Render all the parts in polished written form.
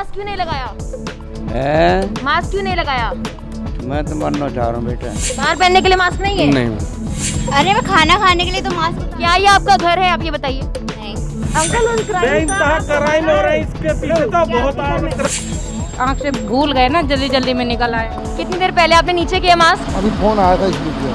Mask क्यों नहीं लगाया? मास्क क्यों नहीं लगाया? मैं तो मरना चाह रहा हूँ बेटा। बाहर पहनने के लिए मास्क नहीं है? नहीं। अरे मैं खाना खाने के लिए तो मास्क। क्या ये आपका घर है? आप ये बताइए। नहीं। अंकल क्राइम हो रहा है, इसके पीछे तो बहुत आँख से भूल गए ना, जल्दी जल्दी में निकल आए। कितनी देर पहले आपने नीचे किया मास्क? अभी फोन आया था इसलिए।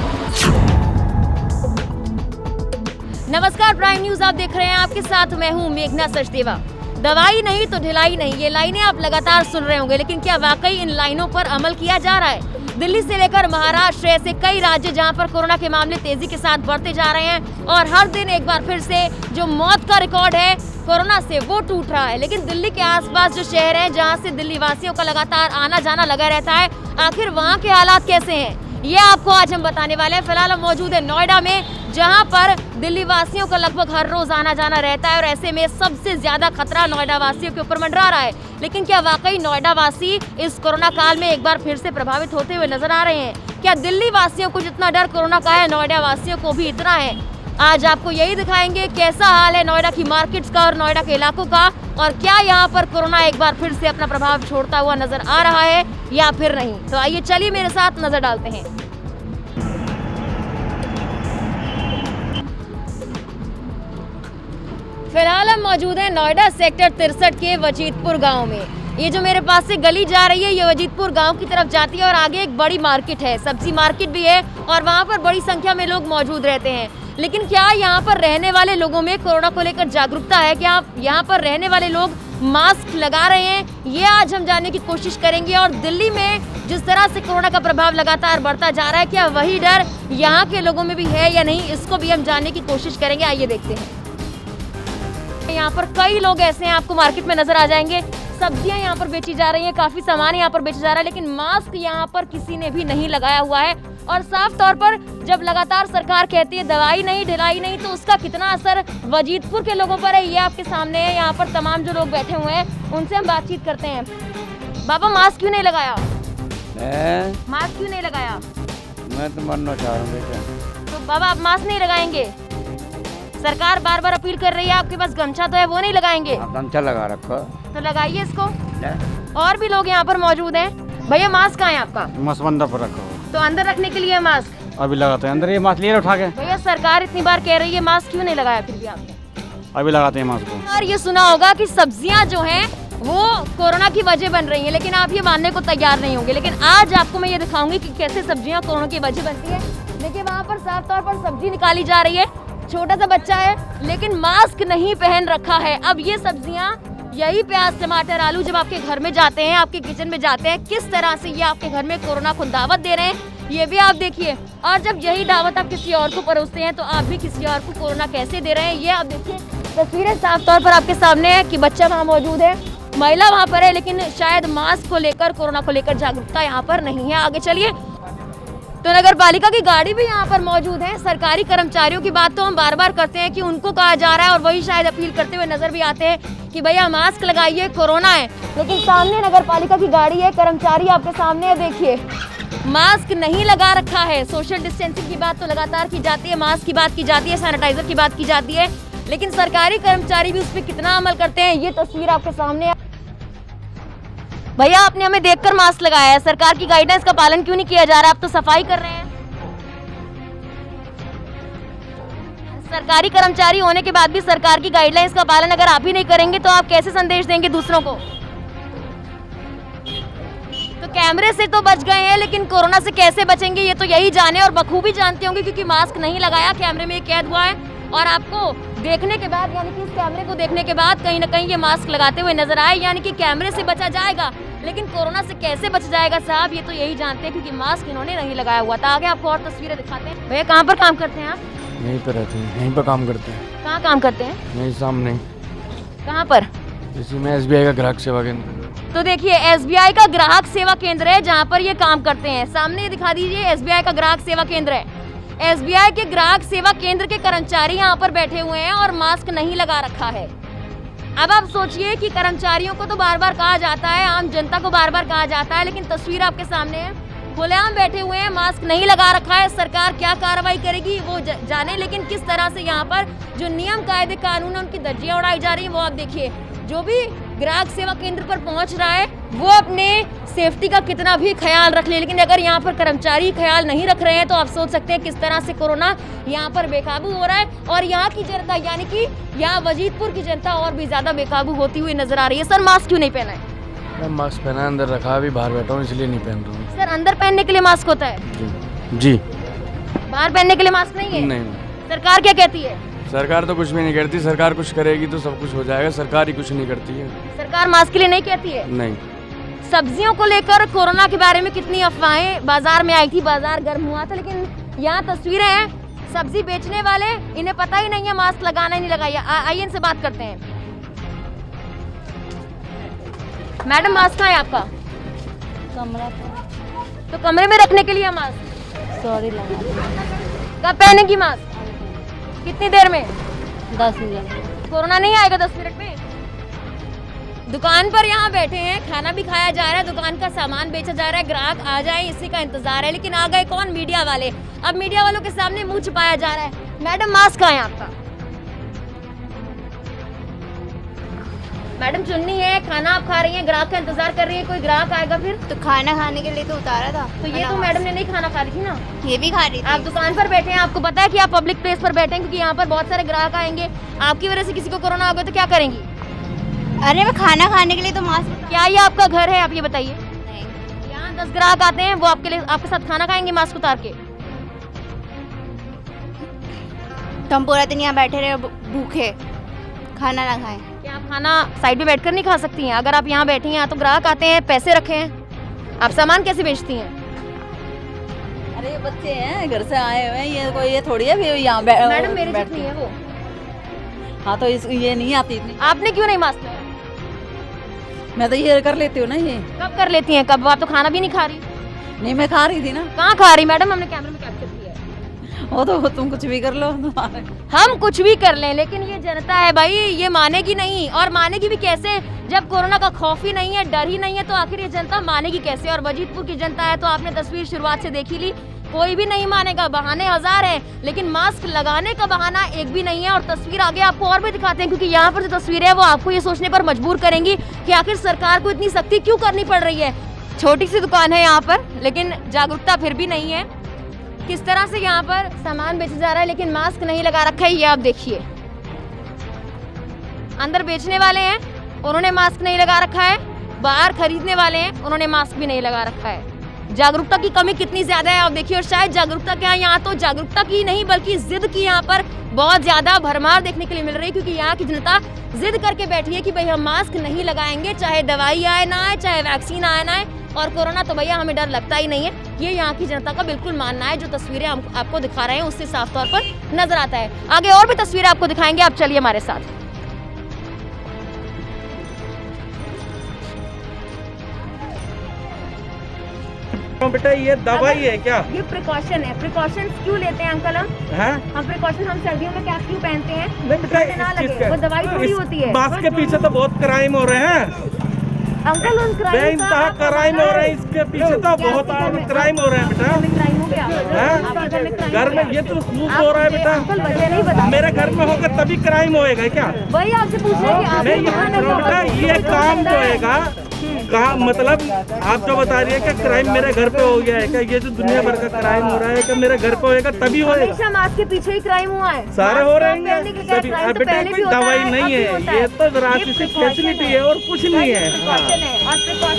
नमस्कार, प्राइम न्यूज आप देख रहे हैं। आपके साथ मैं हूँ मेघना सचदेवा। दवाई नहीं तो ढिलाई नहीं, ये लाइनें आप लगातार सुन रहे होंगे, लेकिन क्या वाकई इन लाइनों पर अमल किया जा रहा है? दिल्ली से लेकर महाराष्ट्र ऐसे कई राज्य जहां पर कोरोना के मामले तेजी के साथ बढ़ते जा रहे हैं और हर दिन एक बार फिर से जो मौत का रिकॉर्ड है कोरोना से वो टूट रहा है। लेकिन दिल्ली के आसपास जो शहर हैं जहां से दिल्ली वासियों का लगातार आना जाना लगा रहता है, आखिर वहां के हालात कैसे हैं, ये आपको आज हम बताने वाले हैं। फिलहाल हम मौजूद है नोएडा में, जहां पर दिल्ली वासियों का लगभग हर रोज आना जाना रहता है और ऐसे में सबसे ज्यादा खतरा नोएडा वासियों के ऊपर मंडरा रहा है। लेकिन क्या वाकई नोएडा वासी इस कोरोना काल में एक बार फिर से प्रभावित होते हुए नजर आ रहे हैं? क्या दिल्ली वासियों को जितना डर कोरोना का है, नोएडा वासियों को भी इतना है? आज आपको यही दिखाएंगे कैसा हाल है नोएडा की मार्केट्स का और नोएडा के इलाकों का, और क्या यहाँ पर कोरोना एक बार फिर से अपना प्रभाव छोड़ता हुआ नजर आ रहा है या फिर नहीं। तो आइए चलिए मेरे साथ नजर डालते हैं। फिलहाल हम मौजूद हैं नोएडा सेक्टर 63 के वजीदपुर गांव में। ये जो मेरे पास से गली जा रही है, ये वजीदपुर गांव की तरफ जाती है और आगे एक बड़ी मार्केट है, सब्जी मार्केट भी है और वहां पर बड़ी संख्या में लोग मौजूद रहते हैं। लेकिन क्या यहाँ पर रहने वाले लोगों में कोरोना को लेकर जागरूकता है? क्या यहाँ पर रहने वाले लोग मास्क लगा रहे हैं? ये आज हम जानने की कोशिश करेंगे। और दिल्ली में जिस तरह से कोरोना का प्रभाव लगातार बढ़ता जा रहा है, क्या वही डर यहाँ के लोगों में भी है या नहीं, इसको भी हम जानने की कोशिश करेंगे। आइए देखते हैं। यहाँ पर कई लोग ऐसे हैं, आपको मार्केट में नजर आ जाएंगे। सब्जियां यहाँ पर बेची जा रही हैं, काफी सामान यहाँ पर बेचा जा रहा है, लेकिन मास्क यहाँ पर किसी ने भी नहीं लगाया हुआ है। और साफ तौर पर जब लगातार सरकार कहती है दवाई नहीं ढिलाई नहीं, तो उसका कितना असर वजीदपुर के लोगों पर है, ये आपके सामने है। यहाँ पर तमाम जो लोग बैठे हुए हैं उनसे हम बातचीत करते हैं। बाबा मास्क क्यों नहीं लगाया? मास्क क्यों नहीं लगाया? मैं तो मरना चाह रहा हूँ बेटा। तो बाबा आप मास्क नहीं लगाएंगे? सरकार बार बार अपील कर रही है, आपके पास गमछा तो है, वो नहीं लगाएंगे? गमछा लगा रखो तो लगाइए इसको। और भी लोग यहाँ पर मौजूद हैं। भैया मास्क कहाँ है आपका? मसबंदा पर रखो। तो अंदर रखने के लिए मास्क अभी लगाते हैं अंदर, ये मास्क ले उठा के। भैया सरकार इतनी बार कह रही है, मास्क क्यों नहीं लगाया फिर भी आपने? अभी लगाते हैं मास्क को। और ये सुना होगा कि सब्जियां जो हैं वो कोरोना की वजह बन रही हैं, लेकिन आप ये मानने को तैयार नहीं होंगे। लेकिन आज आपको मैं ये दिखाऊंगी कि कैसे सब्जियां कोरोना की वजह बनती है। देखिए वहाँ पर साफ तौर पर सब्जी निकाली जा रही है, छोटा सा बच्चा है लेकिन मास्क नहीं पहन रखा है। अब ये सब्जियां, यही प्याज टमाटर आलू जब आपके घर में जाते हैं, आपके किचन में जाते हैं, किस तरह से ये आपके घर में कोरोना को दावत दे रहे हैं, ये भी आप देखिए। और जब यही दावत आप किसी और को परोसते हैं, तो आप भी किसी और को कोरोना कैसे दे रहे हैं, ये आप देखिए। तस्वीरें साफ तौर पर आपके सामने है कि बच्चा वहाँ मौजूद है, महिला वहाँ पर है, लेकिन शायद मास्क को लेकर, कोरोना को लेकर जागरूकता यहाँ पर नहीं है। आगे चलिए। तो नगर पालिका की गाड़ी भी यहाँ पर मौजूद है। सरकारी कर्मचारियों की बात तो हम बार बार करते हैं कि उनको कहा जा रहा है और वही शायद अपील करते हुए नजर भी आते हैं कि भैया मास्क लगाइए, कोरोना है। लेकिन सामने नगर पालिका की गाड़ी है, कर्मचारी आपके सामने है, देखिए मास्क नहीं लगा रखा है। सोशल डिस्टेंसिंग की बात तो लगातार की जाती है, मास्क की बात की जाती है, सैनिटाइजर की बात की जाती है, लेकिन सरकारी कर्मचारी भी उस पर कितना अमल करते हैं, ये तस्वीर आपके सामने है। भैया आपने हमें देखकर मास्क लगाया है, सरकार की गाइडलाइंस का पालन क्यों नहीं किया जा रहा? आप तो सफाई कर रहे हैं। सरकारी कर्मचारी होने के बाद भी सरकार की गाइडलाइंस का पालन अगर आप ही नहीं करेंगे तो आप कैसे संदेश देंगे दूसरों को? तो कैमरे से तो बच गए हैं, लेकिन कोरोना से कैसे बचेंगे ये तो यही जाने और बखूबी जानते होंगे, क्योंकि मास्क नहीं लगाया, कैमरे में कैद हुआ है और आपको देखने के बाद, यानी कि इस कैमरे को देखने के बाद कहीं ना कहीं ये मास्क लगाते हुए नजर आए, यानी कि कैमरे से बचा जाएगा, लेकिन कोरोना से कैसे बच जाएगा साहब, ये तो यही जानते हैं, क्योंकि मास्क इन्होंने नहीं लगाया हुआ था। आगे आपको और तस्वीरें दिखाते हैं। भैया कहाँ पर काम करते हैं आप? यहीं पर रहते हैं, यहीं पर काम करते हैं। कहाँ काम करते हैं? यहीं सामने। कहाँ पर? इसी में SBI का ग्राहक सेवा केंद्र। तो देखिए SBI का ग्राहक सेवा केंद्र है जहाँ पर ये काम करते हैं। सामने दिखा दीजिए, SBI का ग्राहक सेवा केंद्र है। SBI के ग्राहक सेवा केंद्र के कर्मचारी यहाँ पर बैठे हुए हैं और मास्क नहीं लगा रखा है। अब आप सोचिए कि कर्मचारियों को तो बार बार कहा जाता है, आम जनता को बार बार कहा जाता है, लेकिन तस्वीर आपके सामने है, खुलेआम बैठे हुए हैं, मास्क नहीं लगा रखा है। सरकार क्या कार्रवाई करेगी वो जाने, लेकिन किस तरह से यहाँ पर जो नियम कायदे कानून है उनकी धज्जियां उड़ाई जा रही है वो आप देखिए। जो भी ग्राहक सेवा केंद्र पर पहुंच रहा है वो अपने सेफ्टी का कितना भी ख्याल रख ले, लेकिन अगर यहाँ पर कर्मचारी ख्याल नहीं रख रहे हैं तो आप सोच सकते हैं किस तरह से कोरोना यहाँ पर बेकाबू हो रहा है। और यहाँ की जनता यानी कि यहाँ वजीदपुर की जनता और भी ज्यादा बेकाबू होती हुई नजर आ रही है। सर मास्क क्यों नहीं पहना है? मैं मास्क पहना अंदर रखा, अभी बाहर बैठा हूँ इसलिए नहीं पहन रहा हूँ। सर अंदर पहनने के लिए मास्क होता है? जी। बाहर पहनने के लिए मास्क नहीं है? नहीं। सरकार क्या कहती है? सरकार तो कुछ भी नहीं करती, सरकार कुछ करेगी तो सब कुछ हो जाएगा, सरकार ही कुछ नहीं करती है। सरकार मास्क के लिए नहीं कहती है? नहीं। सब्जियों को लेकर कोरोना के बारे में कितनी अफवाहें बाजार में आई थी, बाजार गर्म हुआ था, लेकिन यहाँ तस्वीरें हैं सब्जी बेचने वाले इन्हें पता ही नहीं है मास्क लगाना ही नहीं लगाया। आइए इनसे बात करते हैं। मैडम मास्क कहाँ है आपका? कमरा तो कमरे में रखने के लिए मास्क सॉरी लगा कब पहनेगी मास्क? कितनी देर में? 10 मिनट। कोरोना नहीं आएगा 10 मिनट में? दुकान पर यहाँ बैठे हैं, खाना भी खाया जा रहा है, दुकान का सामान बेचा जा रहा है, ग्राहक आ जाए इसी का इंतजार है, लेकिन आ गए कौन? मीडिया वाले। अब मीडिया वालों के सामने मुंह छुपाया जा रहा है। मैडम मास्क कहाँ है आपका? मैडम चुन्नी है, खाना आप खा रही हैं, ग्राहक का इंतजार कर रही है, कोई ग्राहक आएगा फिर? तो खाना खाने के लिए तो उतारा था। तो ये तो मैडम ने नहीं खाना खा रही थी ना? ये भी खा रही थी। आप दुकान पर बैठे हैं, आपको पता है कि आप पब्लिक प्लेस पर बैठे हैं क्योंकि यहाँ पर बहुत सारे ग्राहक आएंगे, आपकी वजह से किसी को कोरोना हो गया तो क्या करेंगी? अरे मैं खाना खाने के लिए तो मास्क। क्या ये आपका घर है? आप ये बताइए। नहीं। यहाँ 10 ग्राहक आते हैं, वो आपके लिए आपके साथ खाना खाएंगे मास्क उतार के? तो हम पूरा दिन यहाँ बैठे रहे भूखे, खाना ना खाएं। क्या आप खाना साइड में बैठकर नहीं खा सकती हैं? अगर आप यहाँ बैठी हैं तो ग्राहक आते हैं, पैसे रखे हैं, आप सामान कैसे बेचती हैं? अरे ये बच्चे हैं घर से आए हुए हैं, ये कोई ये थोड़ी है फिर यहाँ मैडम मेरे जितनी है वो। हाँ तो ये नहीं आती इतनी। आपने क्यों नहीं मास्क लगाया? मैं तो ये कर लेती हूँ ना ये। कब कर लेती हैं? कब? आप तो खाना भी नहीं खा रही। नहीं मैं खा रही थी ना। कहाँ खा रही मैडम? हमने कैमरे में कैप्चर किया है। वो तो तुम कुछ भी कर लो तुम्हारे। हम कुछ भी कर लें, लेकिन ये जनता है भाई, ये मानेगी नहीं। और मानेगी भी कैसे जब कोरोना का खौफ ही नहीं है, डर ही नहीं है, तो आखिर ये जनता मानेगी कैसे? और वजीदपुर की जनता है तो आपने तस्वीर शुरुआत से देखी ली, कोई भी नहीं मानेगा। बहाने हजार हैं, लेकिन मास्क लगाने का बहाना एक भी नहीं है। और तस्वीर आगे आपको और भी दिखाते हैं क्योंकि यहाँ पर जो तस्वीरें है वो आपको ये सोचने पर मजबूर करेंगी कि आखिर सरकार को इतनी सख्ती क्यों करनी पड़ रही है। छोटी सी दुकान है यहाँ पर, लेकिन जागरूकता फिर भी नहीं है। किस तरह से यहाँ पर सामान बेचा जा रहा है लेकिन मास्क नहीं लगा रखा है, ये आप देखिए। अंदर बेचने वाले हैं, उन्होंने मास्क नहीं लगा रखा है, बाहर खरीदने वाले हैं, उन्होंने मास्क भी नहीं लगा रखा है। जागरूकता की कमी कितनी ज्यादा है आप देखिए। और शायद जागरूकता क्या है, यहाँ तो जागरूकता की नहीं बल्कि जिद की यहाँ पर बहुत ज्यादा भरमार देखने के लिए मिल रही है, क्योंकि यहाँ की जनता जिद करके बैठी है कि भाई हम मास्क नहीं लगाएंगे, चाहे दवाई आए ना आए, चाहे वैक्सीन आए ना आए, और कोरोना तो भैया हमें डर लगता ही नहीं है। ये यहाँ की जनता का बिल्कुल मानना है। जो तस्वीरें हम आपको दिखा रहे हैं उससे साफ तौर पर नजर आता है। आगे और भी तस्वीरें आपको दिखाएंगे, आप चलिए हमारे साथ। बेटा ये दवाई है क्या? ये प्रिकॉशन है। प्रिकॉशन क्यों लेते हैं अंकल? हम प्रिकॉशन हम सर्दियों में कैप क्यों पहनते हैं? नहीं बेटा ना लगे, वो दवाई थोड़ी होती है। मास्क के पीछे तो बहुत क्राइम हो रहे हैं अंकल, उन क्राइम बेइंतहा क्राइम हो रहे हैं, इसके पीछे तो बहुत क्राइम हो रहे हैं बेटा। क्राइम हो गया घर में ये तो लूज हो रहा है बेटा। अंकल वजह नहीं बता, मेरे घर में होगा तभी क्राइम होएगा क्या? वही आपसे पूछ रहे हैं कि आप नहीं बेटा ये काम जो होएगा कहा, मतलब आप जो बता रही है कि क्राइम मेरे घर पे हो गया है क्या? ये जो दुनिया भर का क्राइम हो रहा है कि मेरे घर पे होएगा तभी होएगा? हमेशा मास्क के पीछे ही क्राइम हुआ है, सारे हो रहे हैं सभी। बेटा कोई दवाई नहीं है, ये तो राजनीतिक फैसिलिटी है और कुछ नहीं है।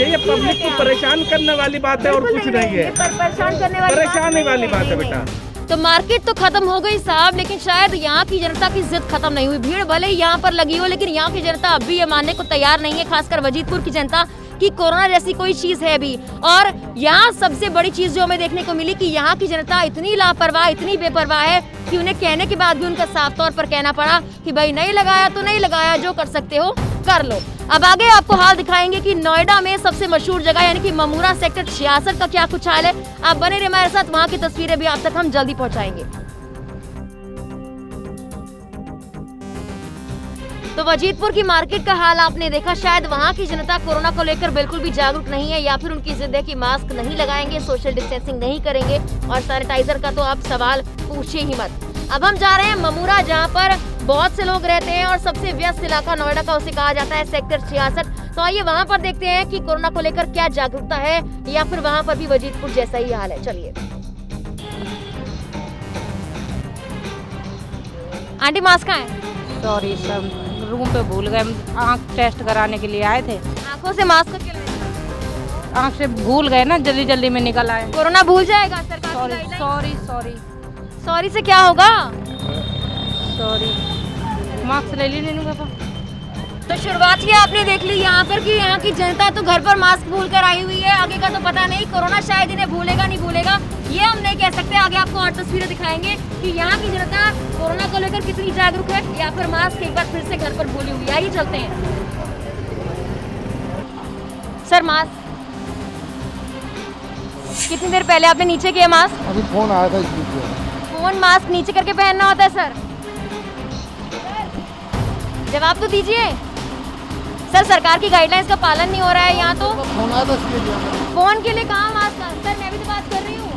ये पब्लिक को परेशान करने वाली बात है और कुछ नहीं है, परेशान करने वाली परेशानी वाली बात है बेटा। तो मार्केट तो खत्म हो गई साहब, लेकिन शायद यहाँ की जनता की जिद खत्म नहीं हुई। भीड़ भले ही यहाँ पर लगी हो, लेकिन यहाँ की जनता अब भी ये मानने को तैयार नहीं है, खासकर वजीदपुर की जनता, कि कोरोना जैसी कोई चीज है भी। और यहाँ सबसे बड़ी चीज जो हमें देखने को मिली कि यहाँ की जनता इतनी लापरवाह, इतनी बेपरवाह है कि उन्हें कहने के बाद भी उनका साफ तौर पर कहना पड़ा कि भाई नहीं लगाया तो नहीं लगाया, जो कर सकते हो कर लो। अब आगे आपको हाल दिखाएंगे कि नोएडा में सबसे मशहूर जगह यानी कि ममूरा सेक्टर 66 का क्या कुछ हाल है। आप बने रहिए हमारे साथ, वहाँ की तस्वीरें भी आप तक हम जल्दी पहुँचाएंगे। तो वजीदपुर की मार्केट का हाल आपने देखा। शायद वहाँ की जनता कोरोना को लेकर बिल्कुल भी जागरूक नहीं है, या फिर उनकी जिद है कि मास्क नहीं लगाएंगे, सोशल डिस्टेंसिंग नहीं करेंगे, और सैनिटाइजर का तो आप सवाल पूछिए ही मत। अब हम जा रहे हैं ममूरा, जहाँ पर बहुत से लोग रहते हैं और सबसे व्यस्त इलाका नोएडा का उसे कहा जाता है सेक्टर 66। तो आइए वहां पर देखते हैं कि कोरोना को लेकर क्या जागरूकता है या फिर वहां पर भी वजीदपुर जैसा ही हाल है। चलिए आंटी मास्क कहाँ है? सॉरी सर, रूम पे भूल गए, आँख टेस्ट कराने के लिए आए थे। आंखों से मास्क क्यों लेते? आँख से भूल गए ना, जल्दी जल्दी में निकल आए। कोरोना भूल जाएगा सरकार। सॉरी सॉरी सॉरी सॉरी से क्या होगा? सॉरी, मास्क ले ली नहीं पापा। तो शुरुआत ही आपने देख ली यहाँ पर कि यहाँ की जनता तो घर पर मास्क भूल कर आई हुई है। आगे का तो पता नहीं, कोरोना शायद इन्हें भूलेगा नहीं भूलेगा ये हम नहीं कह सकते। आगे आपको और तस्वीरें दिखाएंगे कि यहाँ की जनता कोरोना को लेकर कितनी जागरूक है या फिर मास्क एक बार फिर से घर पर भूली हुई है। आइए चलते हैं। सर मास्क कितनी देर पहले आपने नीचे किया मास्क? अभी फोन आया था इसलिए। फोन मास्क नीचे करके पहनना होता है सर? जवाब तो दीजिए सर। सरकार की गाइडलाइंस का पालन नहीं हो रहा है यहाँ तो। फोन आया था इसलिए। फोन के लिए कहाँ मास्क? सर मैं भी तो बात कर रही हूँ,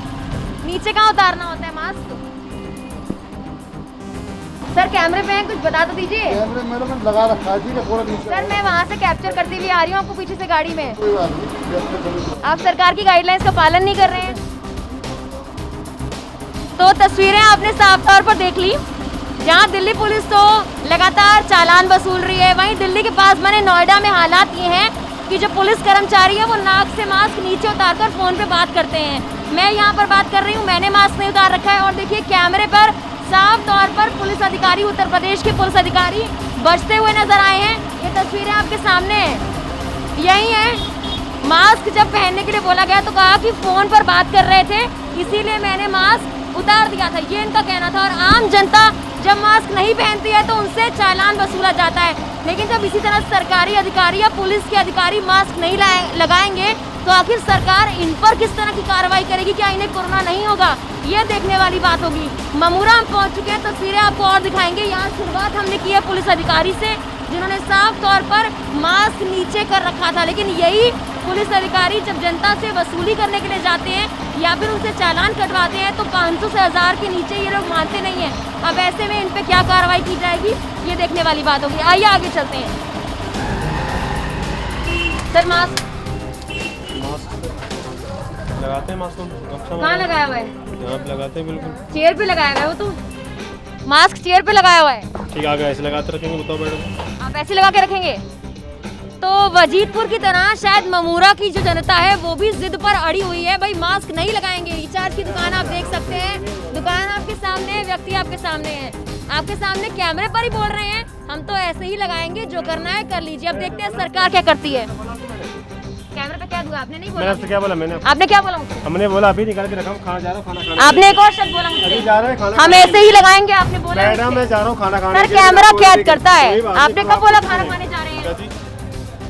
नीचे कहाँ उतारना होता है मास्क? सर कैमरे पे है, कुछ बता तो दीजिए। कैमरे मैंने लगा रखा है, ठीक है, थोड़ा नीचे। सर मैं वहाँ से कैप्चर करती हुई आ रही हूँ आपको पीछे से गाड़ी में। कोई बात नहीं। आप सरकार की गाइडलाइंस का पालन नहीं कर रहे हैं। तो तस्वीरें आपने साफ तौर पर देख ली, जहाँ दिल्ली पुलिस तो लगातार चालान वसूल रही है, वहीं दिल्ली के पास बने नोएडा में हालात ये हैं कि जो पुलिस कर्मचारी है वो नाक से मास्क नीचे उतारकर फोन पे बात करते हैं। मैं यहाँ पर बात कर रही हूँ, मैंने मास्क नहीं उतार रखा है और देखिए कैमरे पर साफ तौर पर पुलिस अधिकारी, उत्तर प्रदेश के पुलिस अधिकारी बचते हुए नजर आए हैं। ये तस्वीरें आपके सामने हैं, यही है। मास्क जब पहनने के लिए बोला गया तो कहा कि फोन पर बात कर रहे थे इसीलिए मैंने मास्क उतार दिया था, ये इनका कहना था। और आम जनता जब मास्क नहीं पहनती है तो उनसे चालान वसूला जाता है, लेकिन जब इसी तरह सरकारी अधिकारी या पुलिस के अधिकारी मास्क नहीं लगाएंगे तो आखिर सरकार इन पर किस तरह की कार्रवाई करेगी? क्या इन्हें कोरोना नहीं होगा? ये देखने वाली बात होगी। ममूरा हम पहुंच चुके हैं, तस्वीरें आपको और दिखाएंगे। यहाँ शुरुआत हमने की है पुलिस अधिकारी से जिन्होंने साफ तौर पर मास्क नीचे कर रखा था, लेकिन यही पुलिस अधिकारी जब जनता से वसूली करने के लिए जाते हैं या फिर उनसे चालान कटवाते हैं तो 500 से 1000 के नीचे ये लोग मानते नहीं हैं। अब ऐसे में इन पे क्या कार्रवाई की जाएगी ये देखने वाली बात होगी। आइए आगे चलते हैं। सर मास्क लगाते हैं, मास्क कहाँ लगाया हुआ है? यहाँ पे लगाते हैं, बिल्कुल चेयर पे लगाया हुआ है। वो तो मास्क चेयर पे लगाया हुआ है। ठीक है, ऐसे लगाते रखेंगे, बताओ मैडम। आप ऐसे लगा के रखेंगे? तो वजीदपुर की तरह शायद ममूरा की जो जनता है वो भी जिद पर अड़ी हुई है, भाई मास्क नहीं लगाएंगे। रिचार्ज की दुकान आप देख सकते हैं, दुकान आपके सामने है, व्यक्ति आपके सामने है, आपके सामने कैमरे पर ही बोल रहे हैं हम तो ऐसे ही लगाएंगे, जो करना है कर लीजिए। अब देखते हैं सरकार क्या करती है। कैमरे पे क्या हुआ? आपने नहीं बोला? मैंने क्या बोला? आपने क्या बोला? हमने बोला अभी निकाल के रखा हूँ, खाना जा रहा हूँ, खाना खाने। आपने एक और शब्द बोला मुझसे, जा रहे हैं खाना हम ऐसे ही लगाएंगे, आपने बोला। मैडम मैं जा रहा हूँ खाना खाने। सर कैमरा कैद करता है, आपने कब बोला खाना खाने जा रहे हैं?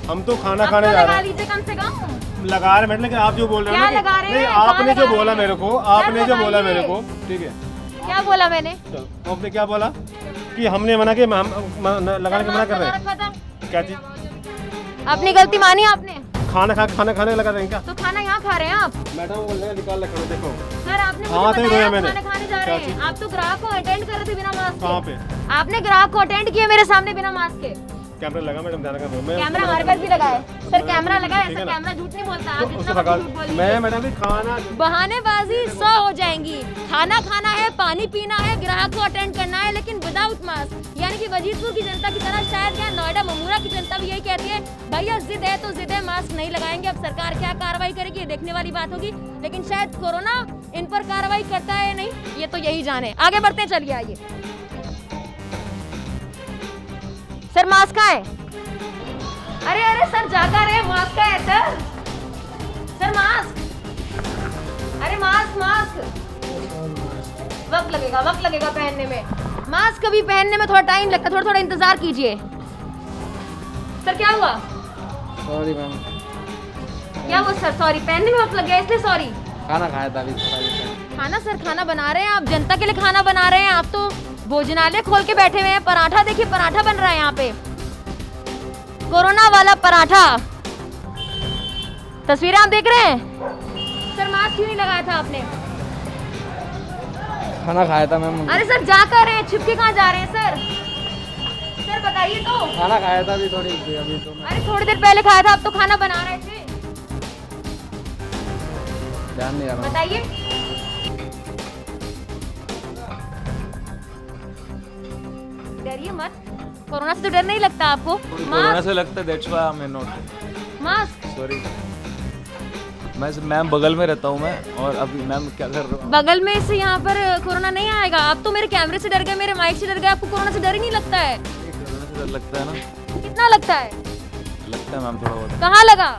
हम तो खाना खाने जा रहे हैं। कम से कम लगा रहे मैडम, लेकिन आप जो बोल रहे क्या हैं लगा रहे नहीं, हैं? आपने जो लगा बोला रहे मेरे को, हैं? आपने जो बोला मेरे को, ठीक है क्या बोला मैंने? आपने क्या बोला कि हमने मना किया, लगाने के मना कर रहे हैं? क्या चीज? अपनी गलती मानी आपने? खाना खाने लगा रहे हैं क्या? तो खाना यहाँ खा रहे हैं आप? मैडम बोल रहे हैं निकाल खाना, देखो सर आपने हाँ, मुझे तो बताया मैंने। खाना खाने जा रहे हैं, आप तो ग्राहक को अटेंड कर रहे थे बिना मास्क के। कहाँ पे? आपने ग्राहक को अटेंड किया मेरे सामने बिना मास्क के। कैमरा लगा मैडम, ध्यान रखना। कैमरा हमारे पास भी लगा है सर, कैमरा लगा है सर, कैमरा झूठ नहीं बोलता। आप उससे जितना भगा झूठ बोलिए। मैं मैडम खाना बहानेबाजी 100 हो जाएंगी। खाना खाना है, पानी पीना है, ग्राहक को अटेंड करना है, लेकिन विदाउट मास्क। यानी कि वजीदपुर की जनता की तरह शायद यहाँ नोएडा ममूरा की जनता भी यही कहती है, भैया जिद है तो जिद है, मास्क नहीं लगाएंगे। अब सरकार क्या कार्रवाई करेगी ये देखने वाली बात होगी, लेकिन शायद कोरोना इन पर कार्रवाई करता है या नहीं ये तो यही जाने। आगे बढ़ते हैं, चलिए आइए। सर मास्क कहाँ है? अरे अरे सर जाकर है, मास्क का है सर। सर मास्क, अरे मास्क वक्त लगेगा पहनने में। मास्क कभी पहनने में थोड़ा टाइम लगता है, थोड़ा इंतजार कीजिए। सर क्या हुआ? Sorry ma'am. क्या हुआ सर? सॉरी, पहनने में वक्त लग गया इसलिए सॉरी। खाना खाया था अभी। खाना सर, खाना बना रहे हैं आप, जनता के लिए खाना बना रहे हैं आप। तो भोजनालय खोल के बैठे हुए हैं, पराठा देखिए, पराठा बन रहा है यहाँ पे, कोरोना वाला पराठा। तस्वीरें आप देख रहे हैं। सर मास्क क्यों नहीं लगाया था आपने? खाना खाया था मैम। अरे सर जा कर रहे हैं, छिपके कहाँ जा रहे हैं सर? सर बताइए तो। खाना खाया था अभी थोड़ी अभी तो मैं अरे थोड़ी देर पहले खाया था, अब तो खाना बना रहे थे। ध्यान नहीं आ रहा। बताइए। डरिए मत, कोरोना से तो डर नहीं लगता आपको। कोरोना से लगता है, that's why I am not. Mask sorry ma'am बगल में रहता हूँ मैं, और अभी मैम क्या कर रहा हूँ? बगल में से यहाँ पर कोरोना नहीं आएगा। आप तो मेरे कैमरे से डर गए, मेरे माइक से डर गए, आपको कोरोना से डर ही नहीं लगता है। कोरोना से डर लगता है ना? कितना लगता है? लगता है मैम थोड़ा बहुत। कहाँ लगा?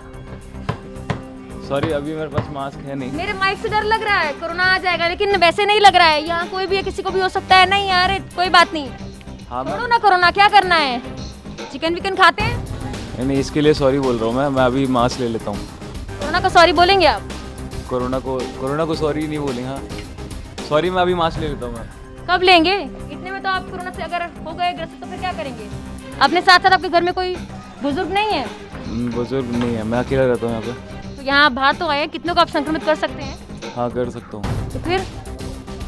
सॉरी अभी मेरे पास मास्क है नहीं। मेरे माइक से डर लग रहा है कोरोना आ जाएगा, लेकिन वैसे नहीं लग रहा है। यहाँ कोई भी है, किसी को भी हो सकता है। नहीं यार कोई बात नहीं, हाँ छोड़ो मैम। ना कोरोना, क्या करना है? चिकन विकन खाते हैं? नहीं इसके लिए सॉरी बोल रहा हूँ मैं अभी मास्क ले लेता हूँ। कोरोना का सॉरी बोलेंगे आप? कोरोना को सॉरी नहीं बोलेंगे। हाँ सॉरी मैं अभी मास्क ले लेता हूँ मैं। कब लेंगे? इतने में तो आप कोरोना से अगर हो गए ग्रसित तो फिर क्या करेंगे? अपने साथ साथ आपके घर में कोई बुजुर्ग नहीं है? बुजुर्ग नहीं है, मैं अकेला रहता हूँ यहाँ पे। तो यहाँ बाहर तो आए हैं, कितनों को आप संक्रमित कर सकते हैं? हाँ कर सकता हूँ। तो फिर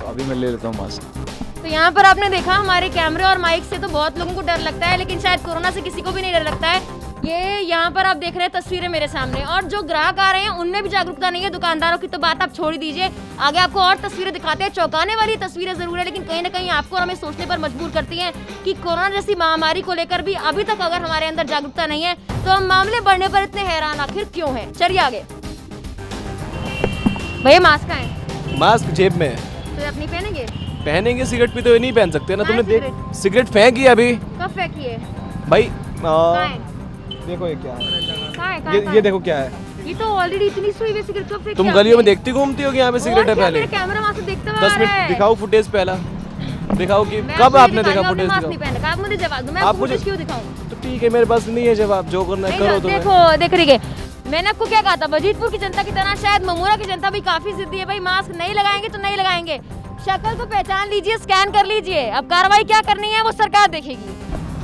तो अभी मैं ले लेता हूँ मास्क। तो यहाँ पर आपने देखा हमारे कैमरे और माइक से तो बहुत लोगों को डर लगता है, लेकिन शायद कोरोना से किसी को भी नहीं डर लगता है। ये यहाँ पर आप देख रहे हैं तस्वीरें मेरे सामने, और जो ग्राहक आ रहे हैं उनमें भी जागरूकता नहीं है। दुकानदारों की तो बात आप छोड़ ही दीजिए, आगे आपको और तस्वीरें दिखाते हैं। चौंकाने वाली तस्वीरें जरूर है, लेकिन कहीं ना कहीं आपको और हमें सोचने पर मजबूर करती हैं कि कोरोना जैसी महामारी को लेकर भी अभी तक अगर हमारे अंदर जागरूकता नहीं है तो हम मामले बढ़ने पर इतने हैरान आखिर क्यों है। चलिए आगे। भैया मास्क कहाँ है? मास्क जेब में है। तो अपनी पहनेंगे? पहनेंगे, सिगरेट पीते हुए नहीं पहन सकते ना। कहाँ तुमने है देख सिगरेट फेंकी अभी कब फेंकी है? भाई। कहाँ है? देखो ये क्या है, कहाँ है? कहाँ ये देखो क्या है। ये तो ऑलरेडी इतनी सुई हुई सिगरेट कब फेंकी तुम आपने? गलियों में देखती घूमती हो कि यहाँ पे सिगरेट है पहले। कैमरा वहाँ से देखते हुए 10 आ रहा मिनट है। दिखाओ फुटेज पहला, दिखाओ कि मैं कब आपको आपने ये देखा दिखा फुटेज रहा हूँ, दिखाओ। मास्क नहीं पहना का, आप मुझे जवाब दो, मैं आप आपको मुझे- फुटेज क्यों दिखाऊं? तो ठीक है मेरे पास नहीं है जवाब, जो करना है करो। देखो देख रही है, मैंने आपको क्या कहा था, वजीदपुर की जनता की तरह शायद ममूरा की जनता भी काफी जिद्दी है। भाई मास्क नहीं लगाएंगे तो नहीं लगाएंगे, शक्ल को पहचान लीजिए, स्कैन कर लीजिए। अब कार्रवाई क्या करनी है वो सरकार देखेगी।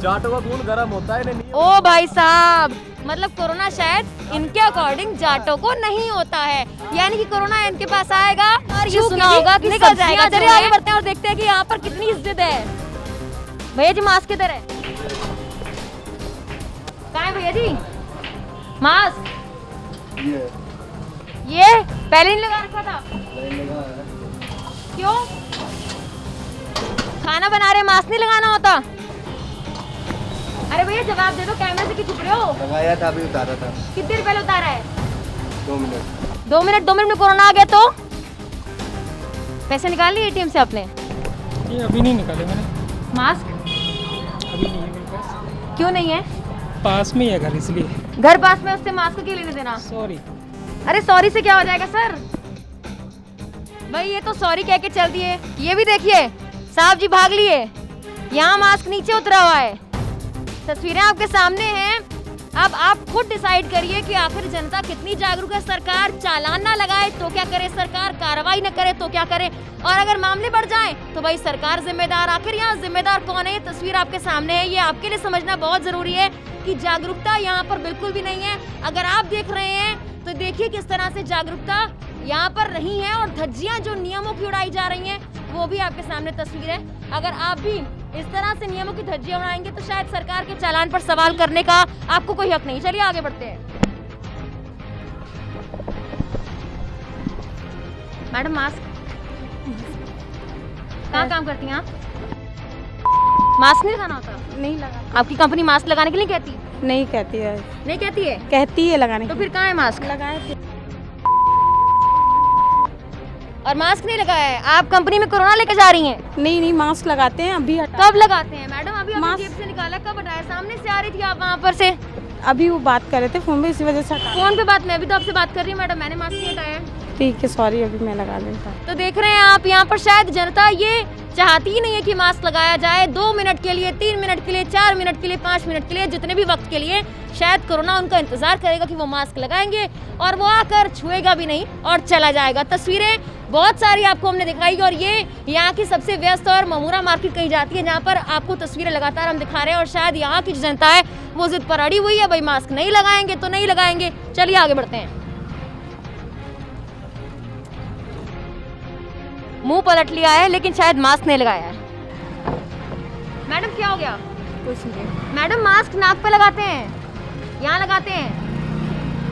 जाटों का खून गर्म होता है नहीं? ओ भाई साहब, मतलब कोरोना शायद इनके अकॉर्डिंग जाटों को नहीं होता है, यानी कि कोरोना इनके पास आएगा और ये सुना होगा कि निकल जाएगा। चलिए आगे बढ़ते हैं और देखते हैं कि यहाँ पर कितनी इज्जत है। भैया जी मास्क किधर है? कहाँ है भैया जी मास्क? ये पहले नहीं लगा रखा था? क्यों? खाना बना रहे मास्क नहीं लगाना होता? अरे भैया जवाब दे दो, कैमरे से क्यों छुप रहे हो? लगाया था, अभी उतारा था। कितनी देर पहले उतारा है? 2 मिनट। 2 मिनट में कोरोना आ गया तो पैसे निकाल लिए एटीएम से आपने? ये अभी नहीं निकाले मैंने। मास्क अभी नहीं है मेरे पास। क्यों नहीं है? पास में ही है घर, इसलिए। घर पास में, उससे मास्क क्यों लेने देना? सॉरी। अरे सॉरी से क्या हो जाएगा सर? भाई ये तो सॉरी कह के चल दिए। ये भी देखिए साहब जी भाग लिए, यहाँ मास्क नीचे उतरा हुआ है। तस्वीरें आपके सामने हैं, अब आप खुद डिसाइड करिए कि आखिर जनता कितनी जागरूक है। सरकार चालान ना लगाए तो क्या करे, सरकार कार्रवाई न करे तो क्या करे, और अगर मामले बढ़ जाएं तो भाई सरकार जिम्मेदार। आखिर यहाँ जिम्मेदार कौन है? ये तस्वीर आपके सामने है, ये आपके लिए समझना बहुत जरूरी है कि जागरूकता यहाँ पर बिल्कुल भी नहीं है। अगर आप देख रहे हैं तो देखिए किस तरह से जागरूकता यहाँ पर रही है, और धज्जियां जो नियमों की उड़ाई जा रही हैं वो भी आपके सामने तस्वीर है। अगर आप भी इस तरह से नियमों की धज्जियां उड़ाएंगे तो शायद सरकार के चालान पर सवाल करने का आपको कोई हक नहीं। चलिए आगे बढ़ते हैं। मैडम मास्क कहाँ काम करती हैं आप? मास्क नहीं लगाना होता? नहीं लगा। आपकी कंपनी मास्क लगाने के लिए कहती? नहीं कहती है। नहीं कहती है? कहती है लगाने तो फिर कहाँ है मास्क? लगाए थे। और मास्क नहीं लगाया है, आप कंपनी में कोरोना लेकर जा रही हैं? नहीं मास्क लगाते हैं, अभी हटा। कब लगाते हैं मैडम? अभी आपने मास्क- जेब से निकाला, कब हटाया? सामने से आ रही थी आप वहाँ पर से। अभी वो बात कर रहे थे फोन पे, इसी वजह से हटा। फोन पे बात, मैं भी तो आपसे बात कर रही हूँ मैडम, मैंने मास्क नहीं हटाया है। ठीक है सॉरी, अभी मैं लगा लेता। तो देख रहे हैं आप, यहाँ पर शायद जनता ये चाहती ही नहीं है कि मास्क लगाया जाए। 2 मिनट के लिए, 3 मिनट के लिए, 4 मिनट के लिए, 5 मिनट के लिए, जितने भी वक्त के लिए शायद कोरोना उनका इंतजार करेगा कि वो मास्क लगाएंगे, और वो आकर छुएगा भी नहीं और चला जाएगा। तस्वीरें बहुत सारी आपको हमने दिखाई, और ये यहाँ की सबसे व्यस्त और ममूरा मार्केट कही जाती है, जहाँ पर आपको तस्वीरें लगातार हम दिखा रहे हैं। और शायद यहाँ की जो जनता है वो जिद पर अड़ी हुई है, भाई मास्क नहीं लगाएंगे तो नहीं लगाएंगे। चलिए आगे बढ़ते हैं। मुंह पलट लिया है लेकिन शायद मास्क नहीं लगाया है। मैडम क्या हो गया? कुछ नहीं। मैडम मास्क नाक पे लगाते हैं, यहाँ लगाते हैं,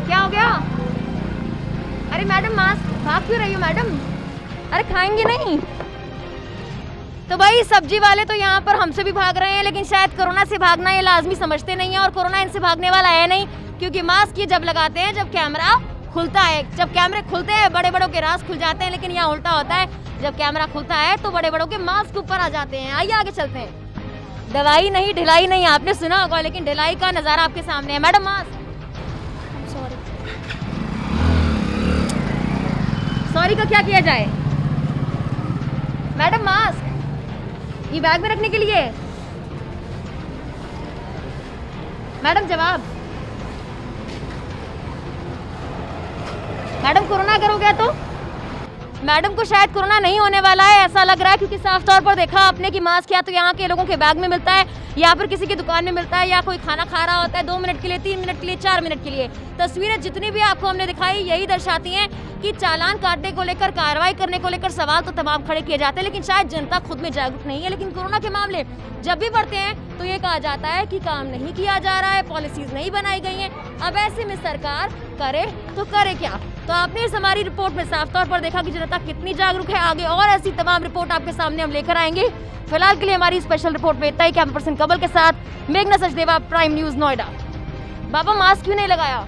क्या हो गया? अरे मैडम मास्क भाग क्यों रही हो मैडम? अरे खाएंगे नहीं? तो भाई सब्जी वाले तो यहाँ पर हमसे भी भाग रहे हैं, लेकिन शायद कोरोना से भागना ये लाजमी समझते नहीं है, और कोरोना इनसे भागने वाला है नहीं, क्योंकि मास्क ये जब लगाते हैं जब कैमरा खुलता है। जब कैमरे खुलते हैं बड़े बड़ों के राज खुल जाते हैं, लेकिन यहाँ उल्टा होता है, जब कैमरा खुलता है तो बड़े बड़ों के मास्क ऊपर आ जाते हैं। आइए आगे चलते हैं। दवाई नहीं ढिलाई नहीं, आपने सुना होगा, लेकिन ढिलाई का नज़ारा आपके सामने है। मैडम मास्क, सॉरी का क्या किया जाए? मैडम मास्क ये बैग में रखने के लिए। मैडम जवाब। मैडम कोरोना अगर हो गया तो? मैडम को शायद कोरोना नहीं होने वाला है, ऐसा लग रहा है, क्योंकि साफ तौर पर देखा आपने कि मास्क या तो यहाँ के लोगों के बैग में मिलता है, या फिर किसी की दुकान में मिलता है, या कोई खाना खा रहा होता है 2 मिनट के लिए, 3 मिनट के लिए, 4 मिनट के लिए। तस्वीरें जितनी भी आपको हमने दिखाई यही दर्शाती हैं कि चालान काटने को लेकर, कार्रवाई करने को लेकर सवाल तो तमाम खड़े किए जाते हैं, लेकिन शायद जनता खुद में जागरूक नहीं है। लेकिन कोरोना के मामले जब भी बढ़ते हैं तो ये कहा जाता है कि काम नहीं किया जा रहा है, पॉलिसीज नहीं बनाई गई हैं। अब ऐसे में सरकार करे तो करे क्या? तो आपने इस हमारी रिपोर्ट में साफ तौर पर देखा कि जनता कितनी जागरूक है। आगे और ऐसी तमाम रिपोर्ट आपके सामने हम लेकर आएंगे। फिलहाल के लिए हमारी स्पेशल रिपोर्ट में इतना ही। कैमरा पर्सन कबल के साथ मेघना सचदेवा, प्राइम न्यूज नोएडा। बाबा मास्क क्यों नहीं लगाया?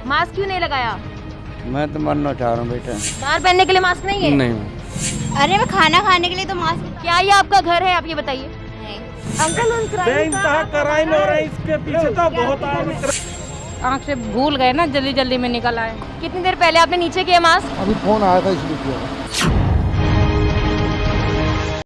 मास्क क्यों नहीं लगाया? मैं तो मरना चाह रहा हूँ बेटा। बाहर पहनने के लिए मास्क नहीं है? नहीं। अरे मैं खाना खाने के लिए तो मास्क। क्या ये आपका घर है? आप ये बताइए। अंकल उन बेइंतहा क्राइम हो रहा है, इसके पीछे तो बहुत आदमी आँख से भूल गए ना, जल्दी जल्दी में निकल आए। कितनी देर पहले आपने नीचे किया मास्क? अभी फोन आया था इसलिए किया।